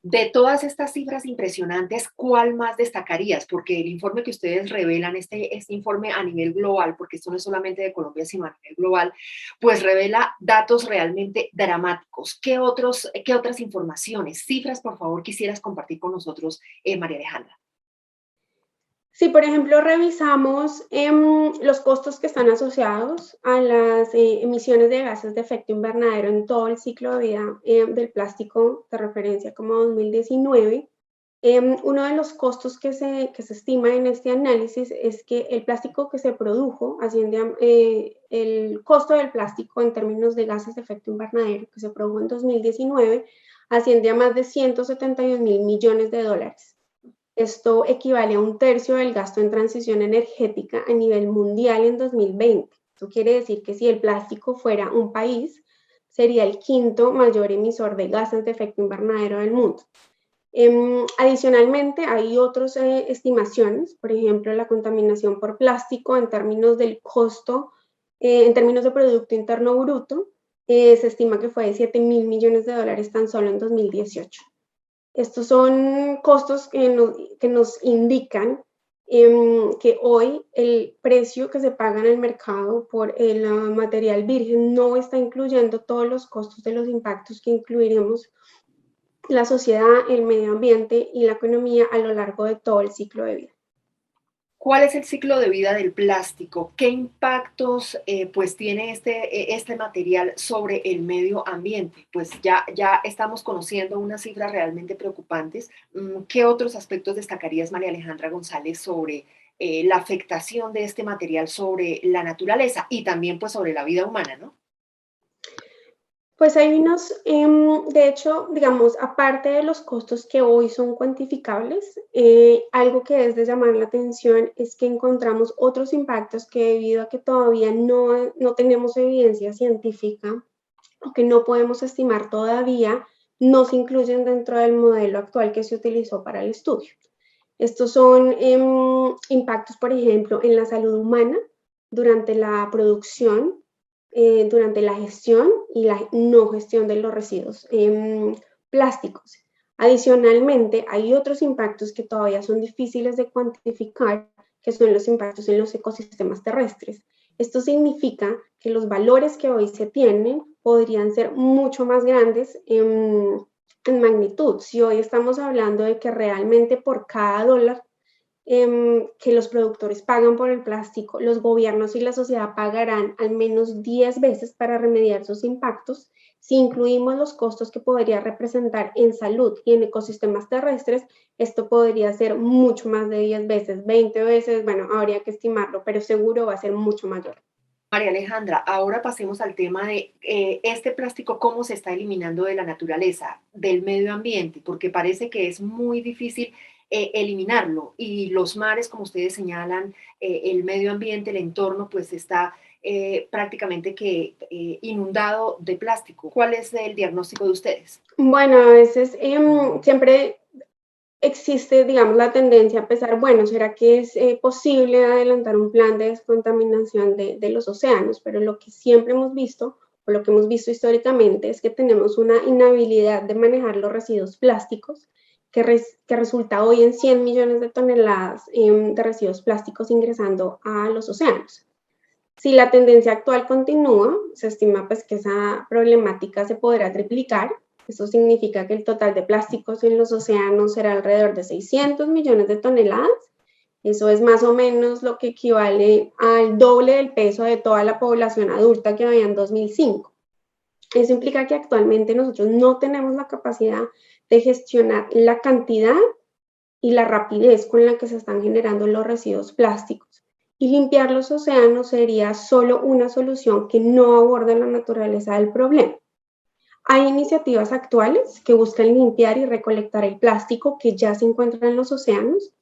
De todas estas cifras impresionantes, ¿cuál más destacarías? Porque el informe que ustedes revelan, este informe a nivel global, porque esto no es solamente de Colombia, sino a nivel global, pues revela datos realmente dramáticos. Qué otras informaciones, cifras, por favor, quisieras compartir con nosotros, María Alejandra? Si, por ejemplo, revisamos los costos que están asociados a las emisiones de gases de efecto invernadero en todo el ciclo de vida del plástico de referencia como 2019, uno de los costos que se estima en este análisis es que el plástico que se produjo, asciende a, el costo del plástico en términos de gases de efecto invernadero que se produjo en 2019, asciende a más de 171 mil millones de dólares. Esto equivale a un tercio del gasto en transición energética a nivel mundial en 2020. Esto quiere decir que si el plástico fuera un país, sería el quinto mayor emisor de gases de efecto invernadero del mundo. Adicionalmente, hay otras estimaciones, por ejemplo, la contaminación por plástico en términos del costo, en términos de Producto Interno Bruto, se estima que fue de 7 mil millones de dólares tan solo en 2018. Estos son costos que nos indican que hoy el precio que se paga en el mercado por el material virgen no está incluyendo todos los costos de los impactos que incluiremos la sociedad, el medio ambiente y la economía a lo largo de todo el ciclo de vida. ¿Cuál es el ciclo de vida del plástico? ¿Qué impactos pues tiene este material sobre el medio ambiente? Pues ya estamos conociendo unas cifras realmente preocupantes. ¿Qué otros aspectos destacarías, María Alejandra González, sobre la afectación de este material sobre la naturaleza y también pues sobre la vida humana, ¿no? Pues hay unos, de hecho, digamos, aparte de los costos que hoy son cuantificables, algo que es de llamar la atención es que encontramos otros impactos que debido a que todavía no tenemos evidencia científica o que no podemos estimar todavía, no se incluyen dentro del modelo actual que se utilizó para el estudio. Estos son impactos, por ejemplo, en la salud humana durante la producción, durante la gestión y la no gestión de los residuos plásticos. Adicionalmente, hay otros impactos que todavía son difíciles de cuantificar, que son los impactos en los ecosistemas terrestres. Esto significa que los valores que hoy se tienen podrían ser mucho más grandes en magnitud. Si hoy estamos hablando de que realmente por cada dólar que los productores pagan por el plástico, los gobiernos y la sociedad pagarán al menos 10 veces para remediar sus impactos. Si incluimos los costos que podría representar en salud y en ecosistemas terrestres, esto podría ser mucho más de 10 veces, 20 veces, bueno, habría que estimarlo, pero seguro va a ser mucho mayor. María Alejandra, ahora pasemos al tema de este plástico, cómo se está eliminando de la naturaleza, del medio ambiente, porque parece que es muy difícil eliminarlo y los mares, como ustedes señalan, el medio ambiente, el entorno, pues está prácticamente que inundado de plástico. ¿Cuál es el diagnóstico de ustedes? Bueno, a veces siempre existe, digamos, la tendencia a pensar, bueno, ¿será que es posible adelantar un plan de descontaminación de los océanos? Pero lo que siempre hemos visto, o lo que hemos visto históricamente, es que tenemos una inhabilidad de manejar los residuos plásticos, que resulta hoy en 100 millones de toneladas de residuos plásticos ingresando a los océanos. Si la tendencia actual continúa, se estima pues que esa problemática se podrá triplicar. Eso significa que el total de plásticos en los océanos será alrededor de 600 millones de toneladas. Eso es más o menos lo que equivale al doble del peso de toda la población adulta que había en 2005. Eso implica que actualmente nosotros no tenemos la capacidad de gestionar la cantidad y la rapidez con la que se están generando los residuos plásticos. Y limpiar los océanos sería solo una solución que no aborda la naturaleza del problema. Hay iniciativas actuales que buscan limpiar y recolectar el plástico que ya se encuentra en los océanos,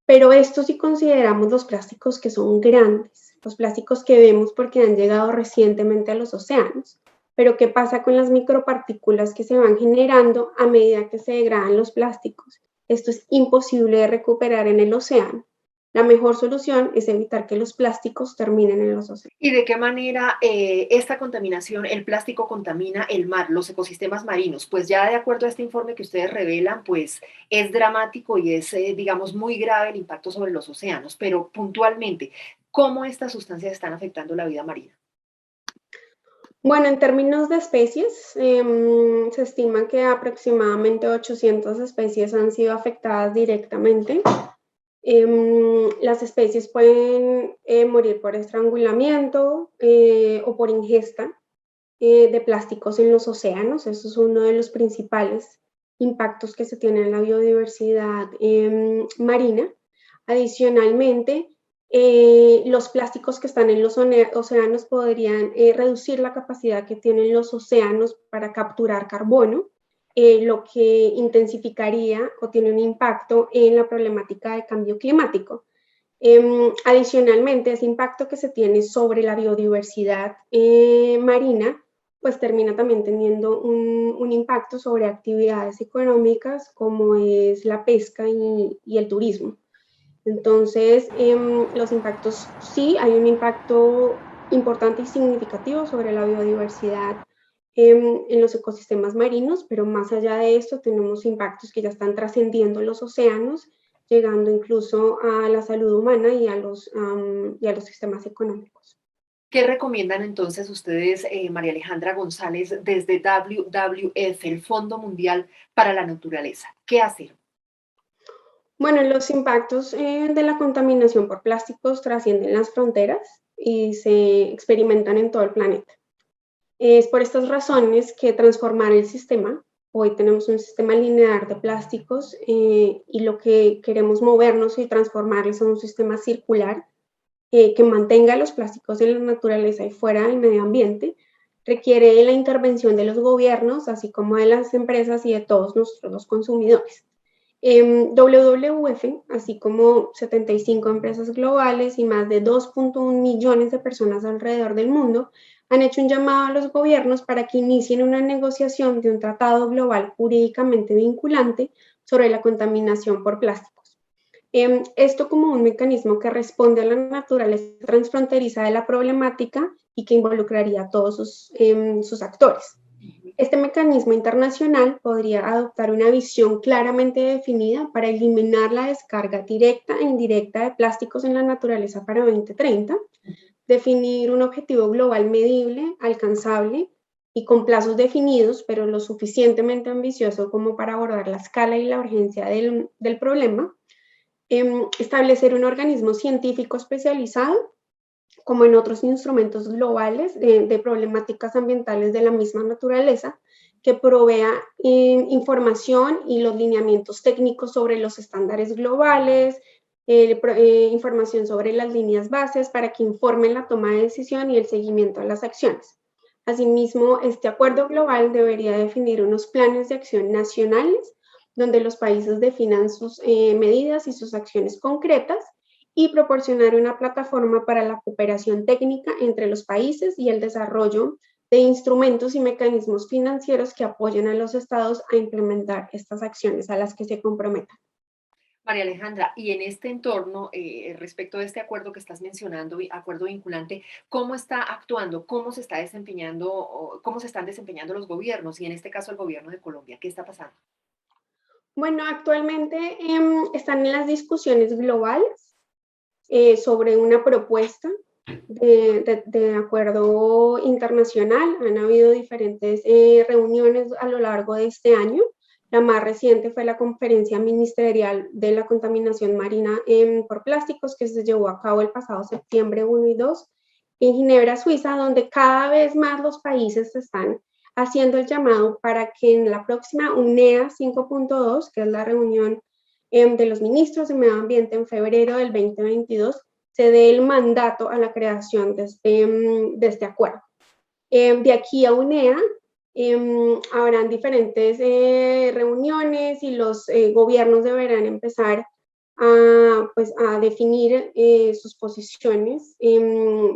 pero esto si consideramos los plásticos que son grandes, los plásticos que vemos porque han llegado recientemente a los océanos. Pero ¿qué pasa con las micropartículas que se van generando a medida que se degradan los plásticos? Esto es imposible de recuperar en el océano. La mejor solución es evitar que los plásticos terminen en los océanos. ¿Y de qué manera esta contaminación, el plástico contamina el mar, los ecosistemas marinos? Pues ya de acuerdo a este informe que ustedes revelan, pues es dramático y es, digamos, muy grave el impacto sobre los océanos, pero puntualmente, ¿cómo estas sustancias están afectando la vida marina? Bueno, en términos de especies, se estima que aproximadamente 800 especies han sido afectadas directamente. Las especies pueden morir por estrangulamiento o por ingesta de plásticos en los océanos. Eso es uno de los principales impactos que se tiene en la biodiversidad marina. Adicionalmente, los plásticos que están en los océanos podrían reducir la capacidad que tienen los océanos para capturar carbono, lo que intensificaría o tiene un impacto en la problemática de cambio climático. Adicionalmente, ese impacto que se tiene sobre la biodiversidad marina, pues termina también teniendo un impacto sobre actividades económicas como es la pesca y el turismo. Entonces, los impactos, sí, hay un impacto importante y significativo sobre la biodiversidad en los ecosistemas marinos, pero más allá de esto tenemos impactos que ya están trascendiendo los océanos, llegando incluso a la salud humana y a los sistemas económicos. ¿Qué recomiendan entonces ustedes, María Alejandra González, desde WWF, el Fondo Mundial para la Naturaleza? ¿Qué hacer? Bueno, los impactos de la contaminación por plásticos trascienden las fronteras y se experimentan en todo el planeta. Es por estas razones que transformar el sistema, hoy tenemos un sistema lineal de plásticos y lo que queremos movernos y transformarlos en un sistema circular que mantenga los plásticos en la naturaleza y fuera del medio ambiente, requiere la intervención de los gobiernos, así como de las empresas y de todos nosotros los consumidores. WWF, así como 75 empresas globales y más de 2.1 millones de personas alrededor del mundo, han hecho un llamado a los gobiernos para que inicien una negociación de un tratado global jurídicamente vinculante sobre la contaminación por plásticos. Esto como un mecanismo que responde a la naturaleza transfronteriza de la problemática y que involucraría a todos sus actores. Este mecanismo internacional podría adoptar una visión claramente definida para eliminar la descarga directa e indirecta de plásticos en la naturaleza para 2030, definir un objetivo global medible, alcanzable y con plazos definidos, pero lo suficientemente ambicioso como para abordar la escala y la urgencia del problema, establecer un organismo científico especializado como en otros instrumentos globales de problemáticas ambientales de la misma naturaleza, que provea información y los lineamientos técnicos sobre los estándares globales, información sobre las líneas bases para que informen la toma de decisión y el seguimiento de las acciones. Asimismo, este acuerdo global debería definir unos planes de acción nacionales donde los países definan sus medidas y sus acciones concretas y proporcionar una plataforma para la cooperación técnica entre los países y el desarrollo de instrumentos y mecanismos financieros que apoyen a los estados a implementar estas acciones a las que se comprometan. María Alejandra, y en este entorno, respecto de este acuerdo que estás mencionando, acuerdo vinculante, ¿cómo está actuando, cómo se está desempeñando, cómo se están desempeñando los gobiernos y en este caso el gobierno de Colombia? ¿Qué está pasando? Bueno, actualmente están en las discusiones globales sobre una propuesta de acuerdo internacional. Han habido diferentes reuniones a lo largo de este año. La más reciente fue la conferencia ministerial de la contaminación marina por plásticos que se llevó a cabo el pasado septiembre 1 y 2 en Ginebra, Suiza, donde cada vez más los países están haciendo el llamado para que en la próxima UNEA 5.2, que es la reunión de los ministros de medio ambiente en febrero del 2022, se dé el mandato a la creación de este acuerdo. De aquí a UNEA habrán diferentes reuniones y los gobiernos deberán empezar a definir sus posiciones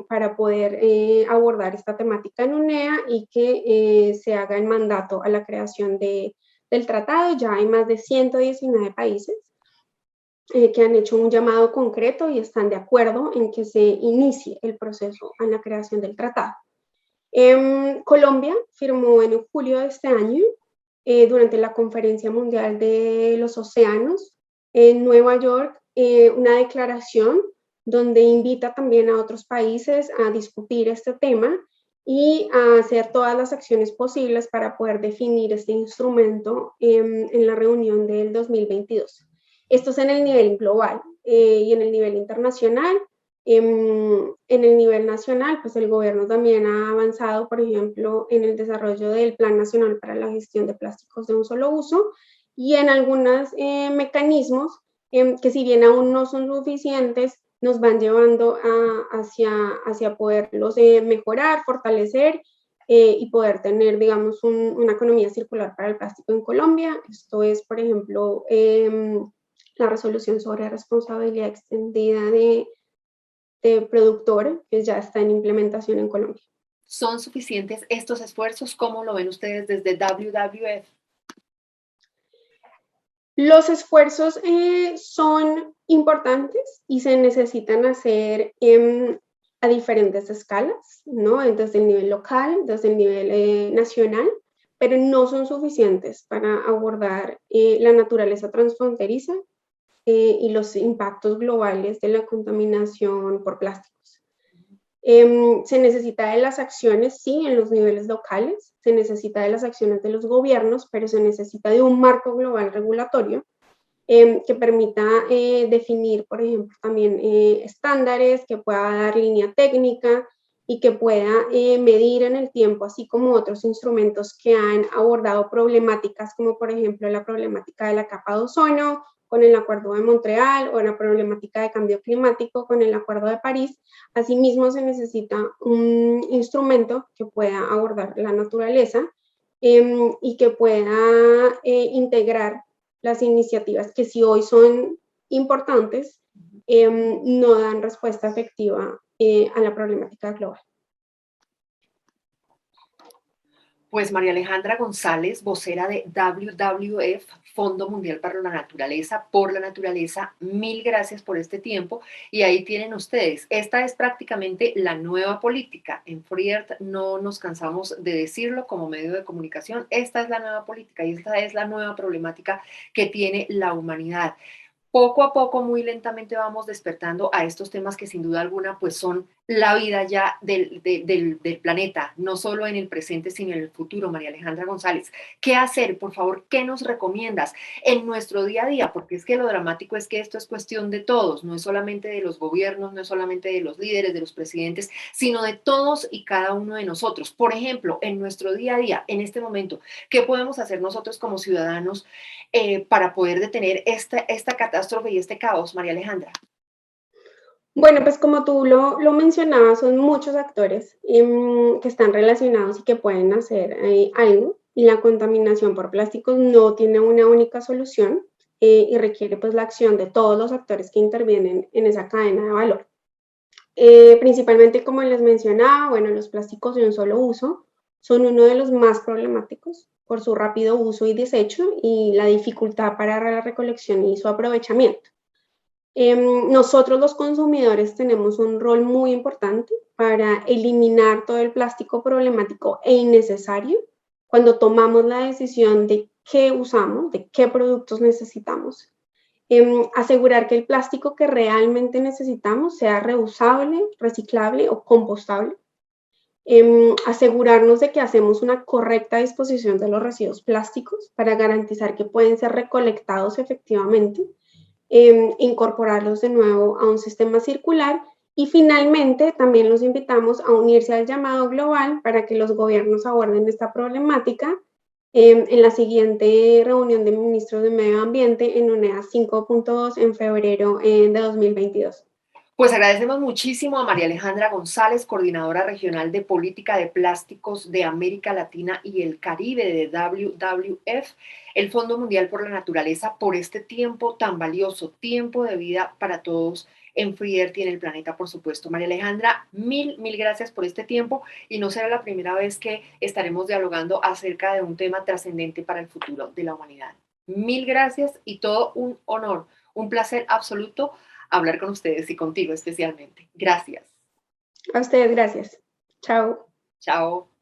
para poder abordar esta temática en UNEA y que se haga el mandato a la creación del tratado. Ya hay más de 119 países que han hecho un llamado concreto y están de acuerdo en que se inicie el proceso en la creación del tratado. Colombia firmó en julio de este año, durante la Conferencia Mundial de los Océanos en Nueva York, una declaración donde invita también a otros países a discutir este tema y a hacer todas las acciones posibles para poder definir este instrumento en la reunión del 2022. Esto es en el nivel global y en el nivel internacional. En el nivel nacional, pues el gobierno también ha avanzado, por ejemplo, en el desarrollo del Plan Nacional para la Gestión de Plásticos de un Solo Uso y en algunos mecanismos que si bien aún no son suficientes, nos van llevando hacia poderlos mejorar, fortalecer y poder tener, digamos, una economía circular para el plástico en Colombia. Esto es, por ejemplo, la resolución sobre responsabilidad extendida de productor, que ya está en implementación en Colombia. ¿Son suficientes estos esfuerzos? ¿Cómo lo ven ustedes desde WWF? Los esfuerzos son importantes y se necesitan hacer a diferentes escalas, ¿no? Desde el nivel local, desde el nivel nacional, pero no son suficientes para abordar la naturaleza transfronteriza y los impactos globales de la contaminación por plásticos. Se necesita de las acciones, sí, en los niveles locales, se necesita de las acciones de los gobiernos, pero se necesita de un marco global regulatorio que permita definir, por ejemplo, también estándares, que pueda dar línea técnica y que pueda medir en el tiempo, así como otros instrumentos que han abordado problemáticas como, por ejemplo, la problemática de la capa de ozono, con el Acuerdo de Montreal, o la problemática de cambio climático con el Acuerdo de París. Asimismo, se necesita un instrumento que pueda abordar la naturaleza y que pueda integrar las iniciativas que si hoy son importantes, no dan respuesta efectiva a la problemática global. Pues María Alejandra González, vocera de WWF, Fondo Mundial para la Naturaleza, por la Naturaleza, mil gracias por este tiempo. Y ahí tienen ustedes, esta es prácticamente la nueva política. En Free Earth no nos cansamos de decirlo como medio de comunicación, esta es la nueva política y esta es la nueva problemática que tiene la humanidad. Poco a poco, muy lentamente vamos despertando a estos temas que sin duda alguna pues son la vida ya del planeta, no solo en el presente, sino en el futuro. María Alejandra González, ¿qué hacer? Por favor, ¿qué nos recomiendas en nuestro día a día? Porque es que lo dramático es que esto es cuestión de todos, no es solamente de los gobiernos, no es solamente de los líderes, de los presidentes, sino de todos y cada uno de nosotros. Por ejemplo, en nuestro día a día, en este momento, ¿qué podemos hacer nosotros como ciudadanos para poder detener esta catástrofe y este caos, María Alejandra? Bueno, pues como tú lo mencionabas, son muchos actores que están relacionados y que pueden hacer algo. Y la contaminación por plásticos no tiene una única solución y requiere pues la acción de todos los actores que intervienen en esa cadena de valor. Principalmente, como les mencionaba, bueno, los plásticos de un solo uso son uno de los más problemáticos por su rápido uso y desecho y la dificultad para la recolección y su aprovechamiento. Nosotros los consumidores tenemos un rol muy importante para eliminar todo el plástico problemático e innecesario cuando tomamos la decisión de qué usamos, de qué productos necesitamos. Asegurar que el plástico que realmente necesitamos sea reusable, reciclable o compostable. Asegurarnos de que hacemos una correcta disposición de los residuos plásticos para garantizar que pueden ser recolectados efectivamente, incorporarlos de nuevo a un sistema circular y finalmente también los invitamos a unirse al llamado global para que los gobiernos aborden esta problemática en la siguiente reunión de ministros de Medio Ambiente en UNEA 5.2 en febrero de 2022. Pues agradecemos muchísimo a María Alejandra González, coordinadora regional de política de plásticos de América Latina y el Caribe de WWF, el Fondo Mundial por la Naturaleza, por este tiempo tan valioso, tiempo de vida para todos en Free Earth y en el planeta, por supuesto. María Alejandra, mil gracias por este tiempo y no será la primera vez que estaremos dialogando acerca de un tema trascendente para el futuro de la humanidad. Mil gracias y todo un honor Un placer absoluto hablar con ustedes y contigo especialmente. Gracias. A ustedes, gracias. Chao. Chao.